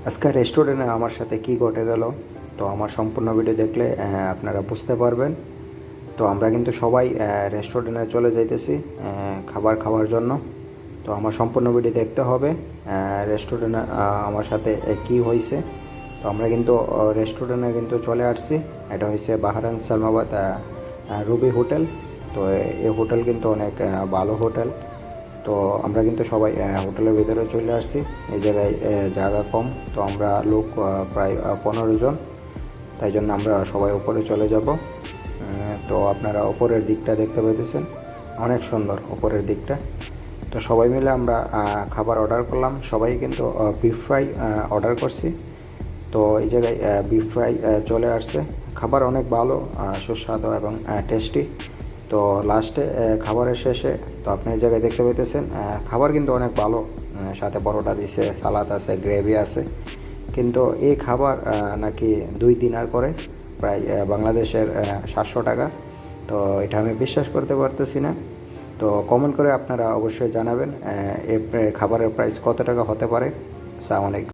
আজকে রেস্টুরেন্টে আমার সাথে কি ঘটে গেল, তো আমার সম্পূর্ণ ভিডিও দেখলে আপনারা বুঝতে পারবেন। তো আমরা কিন্তু সবাই রেস্টুরেন্টে চলে যাইতেছি খাবার খাওয়ার জন্য। তো আমার সম্পূর্ণ ভিডিও দেখতে হবে রেস্টুরেন্টে আমার সাথে কি হয়েছে। তো আমরা কিন্তু রেস্টুরেন্টে কিন্তু চলে আসছি। এটা হয়েছে বাহারান সালমাবাদ রুবি হোটেল। তো এই হোটেল কিন্তু অনেক ভালো হোটেল। তো আমরা কিন্তু সবাই হোটেলের ভিতরে চলে আসছি। এই জায়গায় জায়গা কম, তো আমরা লোক প্রায় 15 জন। তাই জন্য আমরা সবাই উপরে চলে যাব। তো আপনারা উপরের দিকটা দেখতে পাইতেছেন, অনেক সুন্দর উপরের দিকটা। তো সবাই মিলে আমরা খাবার অর্ডার করলাম। সবাই কিন্তু বিফ ফ্রাই অর্ডার করছি। তো এই জায়গায় বিফ ফ্রাই চলে আসছে। খাবার অনেক ভালো, সুস্বাদু এবং টেস্টি। তো লাস্টে খাবারের শেষে তো আপনি এই জায়গায় দেখতে পাইতেছেন খাবার কিন্তু অনেক ভালো। সাথে পরোটা দিছে, সালাদ আছে, গ্রেভি আছে। কিন্তু এই খাবার নাকি 2 দিনার করে প্রায় বাংলাদেশের 700 টাকা। তো এটা আমি বিশ্বাস করতে পারতেছি না। তো কমেন্ট করে আপনারা অবশ্যই জানাবেন এই খাবারের প্রাইস কত টাকা হতে পারে। আসসালামু আলাইকুম।